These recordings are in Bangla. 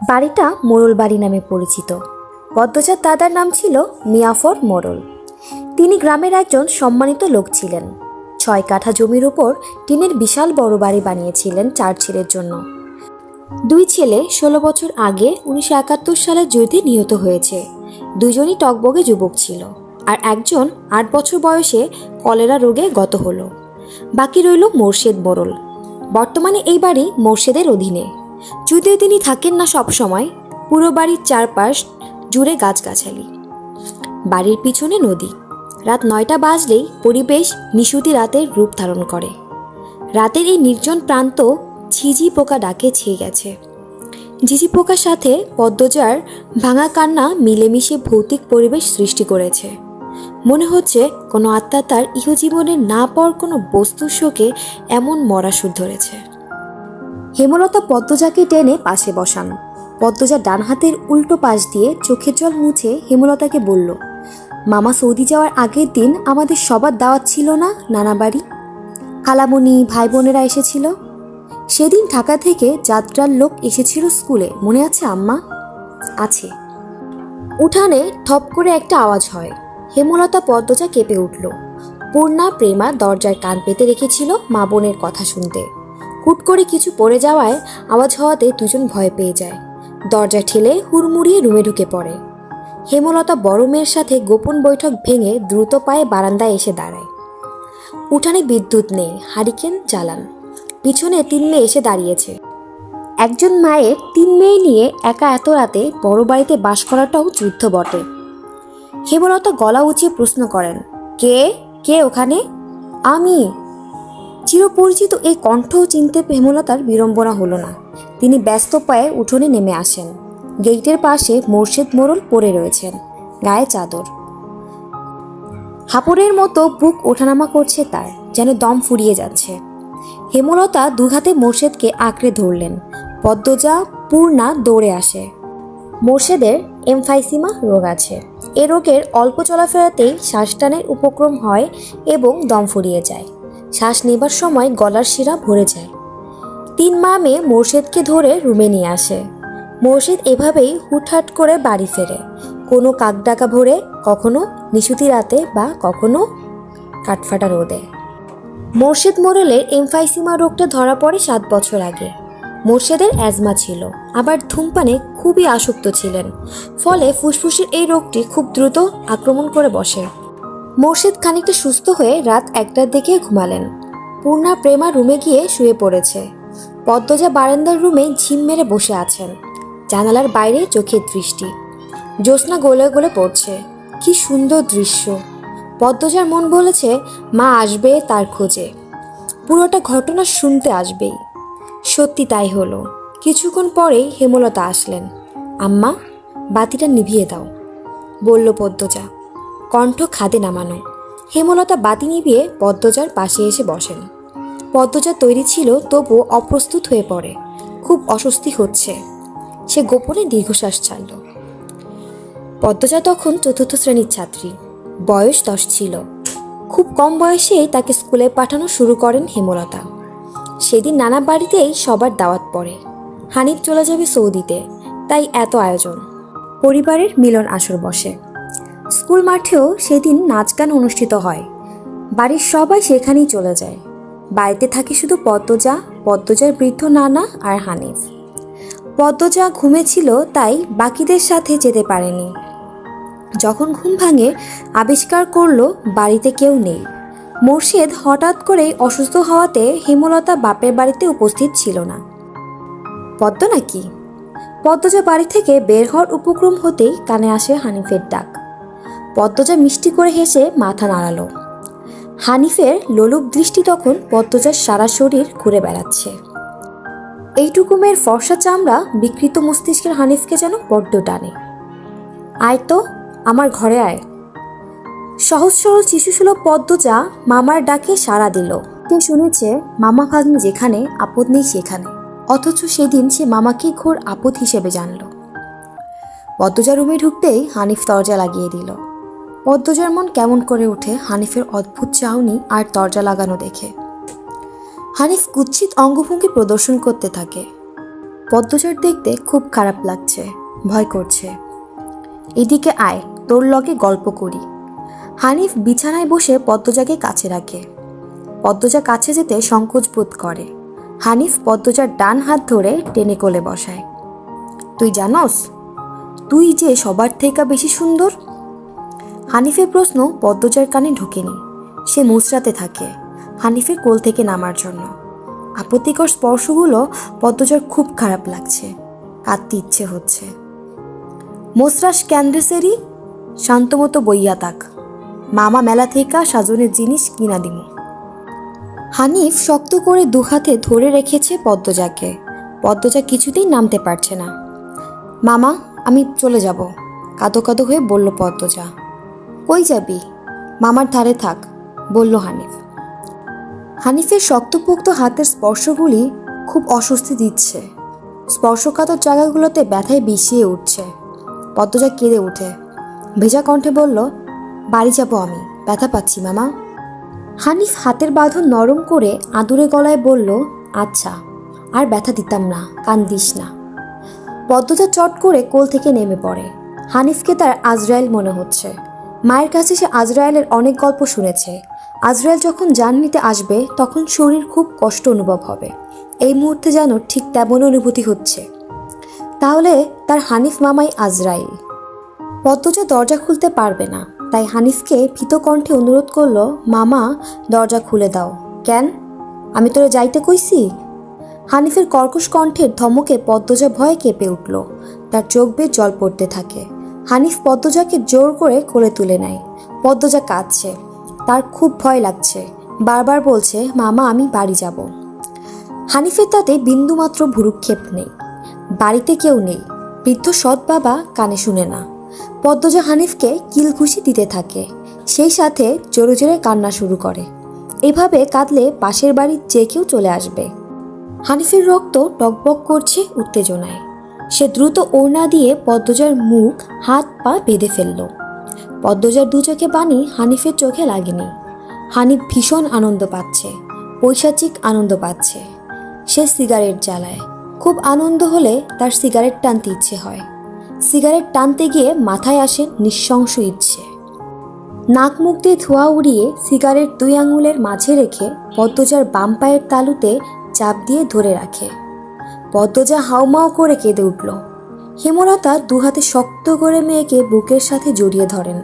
বাড়িটা মোড়ল বাড়ি নামে পরিচিত। পদ্মজার দাদার নাম ছিল মিয়াফর মোড়ল। তিনি গ্রামের একজন সম্মানিত লোক ছিলেন। 6 কাঠা জমির উপর টিনের বিশাল বড় বাড়ি বানিয়েছিলেন 4 ছেলের জন্য। 2 ছেলে 16 বছর আগে 1971 সালের যুদ্ধে নিহত হয়েছে। দুজনই টকবগে যুবক ছিল, আর একজন 8 বছর বয়সে কলেরা রোগে গত হলো। বাকি রইল মোর্শেদ মোড়ল। বর্তমানে এই বাড়ি মোর্শেদের অধীনে। যদিও তিনি থাকেন না সব সময়। পুরো বাড়ির চারপাশ জুড়ে গাছগাছালি, বাড়ির পিছনে নদী। রাত 9টা বাজলেই পরিবেশ নিশুতি রাতের রূপ ধারণ করে। রাতের এই নির্জন প্রান্ত ঝিঝি পোকা ডাকে ছেয়ে গেছে। ঝিঝি পোকার সাথে পদ্মজার ভাঙা কান্না মিলেমিশে ভৌতিক পরিবেশ সৃষ্টি করেছে। মনে হচ্ছে কোনো আত্মা তার ইহজীবনে না পাওয়ার কোনো বস্তুর শোকে এমন মরা সুর ধরেছে। হেমলতা পদ্মজাকে টেনে পাশে বসান। পদ্মজা ডান হাতের উল্টো পাশ দিয়ে চোখের জল মুছে হেমলতাকে বলল, মামা সৌদি যাওয়ার আগের দিন আমাদের সবার দাওয়াত ছিল না নানা বাড়ি? খালামণি, ভাই বোনেরা এসেছিল। সেদিন ঢাকা থেকে যাত্রার লোক এসেছিল স্কুলে, মনে আছে আম্মা? আছে। উঠানে ঠপ করে একটা আওয়াজ হয়। হেমলতা পদ্মজা কেঁপে উঠল। পূর্ণা প্রেমা দরজায় কান পেতে রেখেছিল মা বোনের কথা শুনতে। হুট করে কিছু পড়ে যাওয়ায় আওয়াজ হওয়াতে দুজন ভয় পেয়ে যায়। দরজা ঠেলে হুড়মুড়িয়ে রুমে ঢুকে পড়ে। হেমলতা বড় মেয়ের সাথে গোপন বৈঠক ভেঙে দ্রুত পায়ে বারান্দায় এসে দাঁড়ায়। উঠানে বিদ্যুৎ নেই, হারিকেন জ্বালান। পিছনে 3 মেয়ে এসে দাঁড়িয়েছে। একজন মায়ের 3 মেয়ে নিয়ে একা এত রাতে বড় বাড়িতে বাস করাটাও যুদ্ধ বটে। হেমলতা গলা উঁচিয়ে প্রশ্ন করেন, কে কে ওখানে? আমি। চিরপরিচিত এই কণ্ঠ চিনতে হেমলতার বিড়ম্বনা হলো না। তিনি ব্যস্ত পায়ে উঠোনে নেমে আসেন। গেটের পাশে মোর্শেদ মোড়ল পড়ে রয়েছেন, গায়ে চাদর। হাপড়ের মতো বুক ওঠানামা করছে তার, যেন দম ফুরিয়ে যাচ্ছে। হেমলতা 2 হাতে মোর্শেদকে আঁকড়ে ধরলেন। পদ্মজা, পূর্ণা দৌড়ে আসে। মোর্শেদের এমফাইসিমা রোগ আছে। এ রোগের অল্প চলাফেরাতেই শ্বাসটানের উপক্রম হয় এবং দম ফুরিয়ে যায়। শ্বাস নেবার সময় গলার শিরা ভরে যায়। 3 মা মেয়ে মোর্শেদকে ধরে রুমে নিয়ে আসে। মোর্শেদ এভাবেই হুটহাট করে বাড়ি ফেরে, কোনো কাকডাকা ভোরে, কখনো নিশুতি রাতে বা কখনো কাঠফাটা রোদে। মোর্শেদ মোড়লের এমফাইসিমা রোগটা ধরা পড়ে 7 বছর আগে। মোর্শেদের অ্যাজমা ছিল, আবার ধূমপানে খুবই আসক্ত ছিলেন। ফলে ফুসফুসের এই রোগটি খুব দ্রুত আক্রমণ করে বসে। মোর্শেদ খানিকটা সুস্থ হয়ে রাত 1টার দিকে ঘুমালেন। পূর্ণা প্রেমা রুমে গিয়ে শুয়ে পড়েছে। পদ্মজা বারান্দার রুমে ঝিম মেরে বসে আছেন। জানালার বাইরে চোখের দৃষ্টি। জ্যোৎস্না গলে গলে পড়ছে। কি সুন্দর দৃশ্য! পদ্মজার মন বলেছে মা আসবে তার খোঁজে, পুরোটা ঘটনা শুনতে আসবেই। সত্যি তাই হলো। কিছুক্ষণ পরেই হেমলতা আসলেন। আম্মা, বাতিটা নিভিয়ে দাও, বলল পদ্মজা, কণ্ঠ খাদে নামানো। হেমলতা বাতি নিভিয়ে পদ্মজার পাশে এসে বসেন। পদ্মজা তৈরি ছিল, তবুও অপ্রস্তুত হয়ে পড়ে। খুব অস্বস্তি হচ্ছে। সে গোপনে দীর্ঘশ্বাস ছাড়ল। পদ্মজা তখন 4র্থ শ্রেণীর ছাত্রী। বয়স 10 ছিল। খুব কম বয়সেই তাকে স্কুলে পাঠানো শুরু করেন হেমলতা। সেদিন নানা বাড়িতেই সবার দাওয়াত পড়ে। হানিফ চলে যাবে সৌদিতে, তাই এত আয়োজন। পরিবারের মিলন আসর বসে। স্কুল মাঠেও সেদিন নাচ গান অনুষ্ঠিত হয়। বাড়ির সবাই সেখানেই চলে যায়। বাড়িতে থাকে শুধু পদ্মজা, পদ্মজার বৃদ্ধ নানা আর হানিফ। পদ্মজা ঘুমেছিল, তাই বাকিদের সাথে যেতে পারেনি। যখন ঘুম ভাঙে, আবিষ্কার করল বাড়িতে কেউ নেই। মোর্শেদ হঠাৎ করেই অসুস্থ হওয়াতে হেমলতা বাপের বাড়িতে উপস্থিত ছিল না। পদ্ম নাকি? পদ্মজা বাড়ি থেকে বের হওয়ার উপক্রম হতেই কানে আসে হানিফের ডাক। পদ্মজা মিষ্টি করে হেসে মাথা নাড়ালো। হানিফের লোলুপ দৃষ্টি তখন পদ্মজার সারা শরীর ঘুরে বেড়াচ্ছে। এইটুকুমের ফর্সা চামড়া বিকৃত মস্তিষ্কের হানিফকে যেন বড্ড টানে। আয় তো, আমার ঘরে আয়। সহজ সরল শিশুসুলভ পদ্মজা মামার ডাকে সাড়া দিল। সে শুনেছে মামা ভাগ্নি যেখানে, আপদ নেই সেখানে। অথচ সেদিন সে মামাকে ঘোর আপদ হিসেবে জানল। পদ্মজা রুমে ঢুকতেই হানিফ দরজা লাগিয়ে দিল। পদ্মজার মন কেমন করে ওঠে হানিফের অদ্ভুত চাহনি আর দরজা লাগানো দেখে। হানিফ কুৎসিত অঙ্গভঙ্গি প্রদর্শন করতে থাকে। পদ্মজার দেখতে খুব খারাপ লাগছে, ভয় করছে। এদিকে আয়, তোর লগে গল্প করি। হানিফ বিছানায় বসে পদ্মজাকে কাছে রাখে। পদ্মজা কাছে যেতে সংকোচ বোধ করে। হানিফ পদ্মজার ডান হাত ধরে টেনে কোলে বসায়। তুই জানস, তুই যে সবার থেকে বেশি সুন্দর। হানিফের প্রশ্ন পদ্মজার কানে ঢোকেনি। সে মুচড়াতে থাকে হানিফের কোল থেকে নামার জন্য। আপত্তিকর স্পর্শগুলো পদ্মজার খুব খারাপ লাগছে, কাঁদতে ইচ্ছে হচ্ছে। মোসরাস ক্যান্ডেসেরি, শান্তমতো বইয়া তাক, মামা মেলা থেকে সাজনের জিনিস কিনা দিমু। হানিফ শক্ত করে দুহাতে ধরে রেখেছে পদ্মজাকে। পদ্মজা কিছুতেই নামতে পারছে না। মামা, আমি চলে যাব, কাঁদো কাঁদো হয়ে বলল পদ্মজা। কই যাবি? মামার ধারে থাক, বলল হানিফ। হানিফের শক্তপোক্ত হাতের স্পর্শগুলি খুব অস্বস্তি দিচ্ছে। স্পর্শকাতর জায়গাগুলোতে ব্যথায় বিষিয়ে উঠছে। পদ্মজা কেঁদে উঠে ভেজা কণ্ঠে বলল, বাড়ি যাব আমি, ব্যথা পাচ্ছি মামা। হানিফ হাতের বাঁধন নরম করে আদুরে গলায় বলল, আচ্ছা, আর ব্যথা দিতাম না, কান্দিস না। পদ্মজা চট করে কোল থেকে নেমে পড়ে। হানিফকে তার আজরায়েল মনে হচ্ছে। মায়ের কাছে সে আজরায়েলের অনেক গল্প শুনেছে। আজরায়েল যখন জান নিতে আসবে তখন শরীর খুব কষ্ট অনুভব হবে। এই মুহূর্তে যেন ঠিক তেমন অনুভূতি হচ্ছে। তাহলে তার হানিফ মামাই আজরাইল। পদ্মজা দরজা খুলতে পারবে না, তাই হানিফকে ভীত কণ্ঠে অনুরোধ করল, মামা দরজা খুলে দাও। কেন? আমি তোরে যাইতে কইছি? হানিফের কর্কশ কণ্ঠের ধমকে পদ্মজা ভয়ে কেঁপে উঠল। তার চোখ বেয়ে জল পড়তে থাকে। হানিফ পদ্মজাকে জোর করে কোলে তুলে নেয়। পদ্মজা কাঁদছে, তার খুব ভয় লাগছে, বারবার বলছে, মামা আমি বাড়ি যাব। হানিফের তাতে বিন্দুমাত্র ভুরুক্ষেপ নেই। বাড়িতে কেউ নেই, বৃদ্ধ সৎ বাবা কানে শুনে না। পদ্মজা হানিফকে কিলঘুষি দিতে থাকে, সেই সাথে জোরে জোরে কান্না শুরু করে। এভাবে কাঁদলে পাশের বাড়ির যে কেউ চলে আসবে। হানিফের রক্ত টকবক করছে উত্তেজনায়। সে দ্রুত ওড়না দিয়ে পদ্মজার মুখ হাত পা বেঁধে ফেলল। পদ্মজার দু চোখে পানি হানিফের চোখে লাগেনি। হানিফ ভীষণ আনন্দ পাচ্ছে, পৈশাচিক আনন্দ পাচ্ছে। সে সিগারেট জ্বালায়। খুব আনন্দ হলে তার সিগারেট টানতে ইচ্ছে হয়। সিগারেট টানতে গিয়ে মাথায় আসে নিঃশংস ইচ্ছে। নাক মুখ দিয়ে ধোঁয়া উড়িয়ে সিগারেট 2 আঙুলের মাঝে রেখে পদ্মজার বাম পায়ের তালুতে চাপ দিয়ে ধরে রাখে। পদ্মজা হাউমাউ করে কেঁদে উঠল। হেমলতা 2 হাতে শক্ত করে মেয়েকে বুকের সাথে জড়িয়ে ধরেন।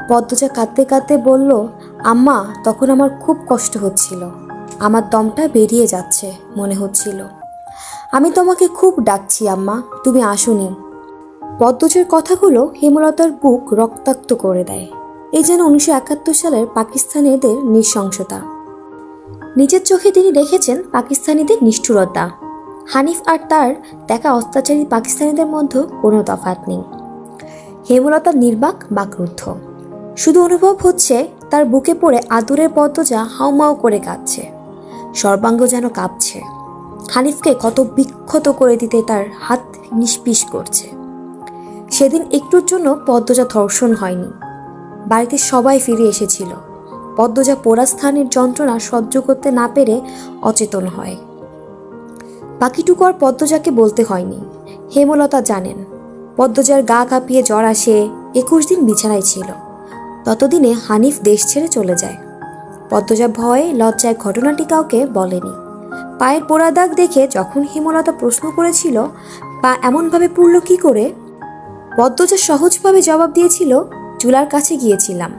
পদ্মজা কাঁদতে কাঁদতে বলল, আম্মা তখন আমার খুব কষ্ট হচ্ছিল, আমার দমটা বেরিয়ে যাচ্ছে মনে হচ্ছিল। আমি তোমাকে খুব ডাকছি আম্মা, তুমি আসোনি। পদ্মজার কথাগুলো হেমলতার বুক রক্তাক্ত করে দেয়। এই যেন 1971 সালের পাকিস্তানিদের নৃশংসতা। নিজের চোখে তিনি দেখেছেন পাকিস্তানিদের নিষ্ঠুরতা। হানিফ আর তার দেখা অত্যাচারী পাকিস্তানিদের মধ্যে কোনো তফাৎ নেই। হেমলতা নির্বাক বাকরুদ্ধ। শুধু অনুভব হচ্ছে তার বুকে পড়ে আদুরের পদ্মজা হাউমাউ করে কাঁদছে, সর্বাঙ্গ যেন কাঁপছে। হানিফকে কত বিক্ষত করে দিতে তার হাত নিষ্পিস করছে। সেদিন একটুর জন্য পদ্মজা ধর্ষণ হয়নি। বাড়িতে সবাই ফিরে এসেছিল। পদ্মজা পোড়া স্থানের যন্ত্রণা সহ্য করতে না পেরে অচেতন হয়। বাকিটুকু আর পদ্মজাকে বলতে হয়নি। হেমলতা জানেন। পদ্মজার গা কাঁপিয়ে জ্বর আসে। 21 দিন বিছানায় ছিল। ততদিনে হানিফ দেশ ছেড়ে চলে যায়। পদ্মজা ভয়ে লজ্জায় ঘটনাটি কাউকে বলেনি। পায়ের পোড়া দাগ দেখে যখন হেমলতা প্রশ্ন করেছিল, পা এমনভাবে পুড়ল কি করে, পদ্মজা সহজভাবে জবাব দিয়েছিল, চুলার কাছে গিয়েছিলাম,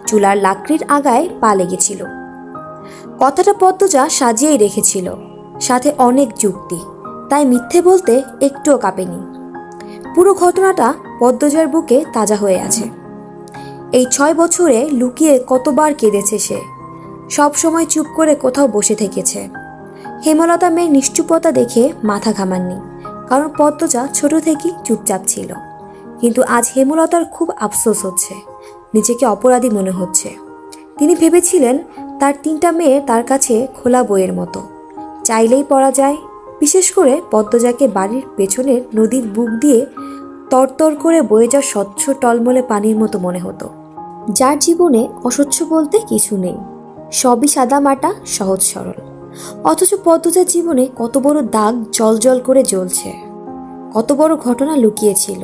চুলার লাকড়ির আগায় পা লেগেছিল। কথাটা পদ্মজা সাজিয়েই রেখেছিল, সাথে অনেক যুক্তি, তাই মিথ্যে বলতে একটুও কাঁপেনি। পুরো ঘটনাটা পদ্মজার বুকে তাজা হয়ে আছে। এই 6 বছরে লুকিয়ে কতবার কেঁদেছে সে। সব সময় চুপ করে কোথাও বসে থেকেছে। হেমলতা মেয়ের নিশ্চুপতা দেখে মাথা ঘামাননি, কারণ পদ্মজা ছোট থেকেই চুপচাপ ছিল। কিন্তু আজ হেমলতার খুব আফসোস হচ্ছে, নিজেকে অপরাধী মনে হচ্ছে। তিনি ভেবেছিলেন তার 3টা মেয়ে তার কাছে খোলা বইয়ের মতো, চাইলেই পড়া যায়। বিশেষ করে পদ্মজাকে বাড়ির পেছনের নদীর বুক দিয়ে তরতর করে বয়ে যাওয়া স্বচ্ছ টলমলে পানির মতো মনে হতো, যার জীবনে অস্বচ্ছ বলতে কিছু নেই, সবই সাদামাটা, সহজ সরল। অথচ পদ্মজার জীবনে কত বড় দাগ জ্বলজ্বল করে জ্বলছে, কত বড় ঘটনা লুকিয়েছিল।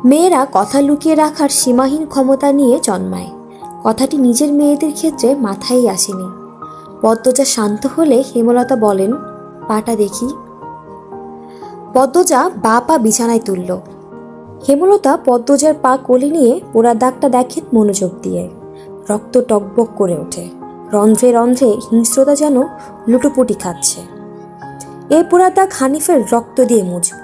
মেয়েরা কথা লুকিয়ে রাখার সীমাহীন ক্ষমতা নিয়ে জন্মায়। কথাটি নিজের মেয়েদের ক্ষেত্রে মাথায় আসেনি। পদ্মজা শান্ত হলে হেমলতা বলেন, পাটা দেখি। পদ্মজা বা পা বিছানায় তুলল। হেমলতা পদ্মজার পা কোলে নিয়ে পোড়া দাগটা দেখেন মনোযোগ দিয়ে। রক্ত টকবক করে ওঠে, রন্ধ্রে রন্ধ্রে হিংস্রতা যেন লুটোপুটি খাচ্ছে। এ পোড়া দাগ হানিফের রক্ত দিয়ে মুছব।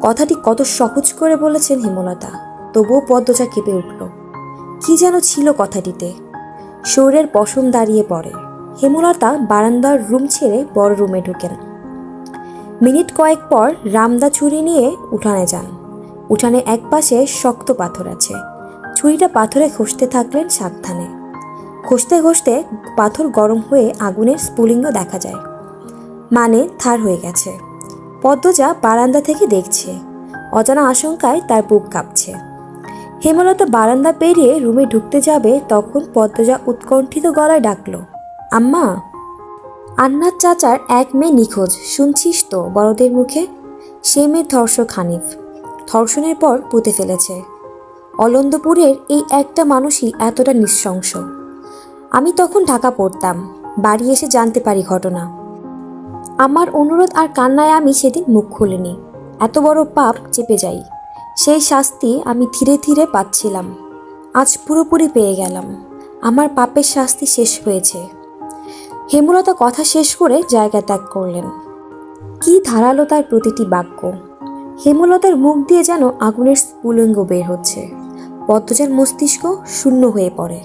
কথাটি কত সহজ করে বলেছেন হেমলতা, তবুও পদ্মজা কেঁপে উঠল। কি যেন ছিল কথাটিতে। শরীরের পশম দাঁড়িয়ে পড়ে। হেমলতা বারান্দার রুম ছেড়ে বড় রুমে ঢুকেন। মিনিট কয়েক পর রামদা ছুরি নিয়ে উঠানে যান। উঠানে এক পাশে শক্ত পাথর আছে। ছুরিটা পাথরে ঘষতে থাকলেন সাবধানে। ঘষতে ঘষতে পাথর গরম হয়ে আগুনের স্ফুলিঙ্গ দেখা যায়, মানে থার হয়ে গেছে। পদ্মজা বারান্দা থেকে দেখছে। অজানা আশঙ্কায় তার বুক কাঁপছে। হেমলতা বারান্দা পেরিয়ে রুমে ঢুকতে যাবে, তখন পদ্মজা উৎকণ্ঠিত গলায় ডাকল, আম্মা। আন্নার চাচার এক মেয়ে নিখোঁজ, শুনছিস তো বড়দের মুখে? সে মেয়ে ধর্ষক হানিফ। ধর্ষণের পর পুঁতে ফেলেছে। অলন্দপুরের এই একটা মানুষই এতটা নৃশংস। আমি তখন ঢাকা পড়তাম। বাড়ি এসে জানতে পারি ঘটনা। আমার অনুরোধ আর কান্নায় আমি সেদিন মুখ খুলিনি। এত বড় পাপ চেপে যাই। সেই শাস্তি আমি ধীরে ধীরে পাচ্ছিলাম। আজ পুরোপুরি পেয়ে গেলাম। আমার পাপের শাস্তি শেষ হয়েছে। হেমলতা কথা শেষ করে জায়গা ত্যাগ করলেন। কি ধারালো তার প্রতিটি বাক্য। হেমলতার মুখ দিয়ে যেন আগুনের স্ফুলিঙ্গ বের হচ্ছে। পদ্মজার মস্তিষ্ক শূন্য হয়ে পড়ে।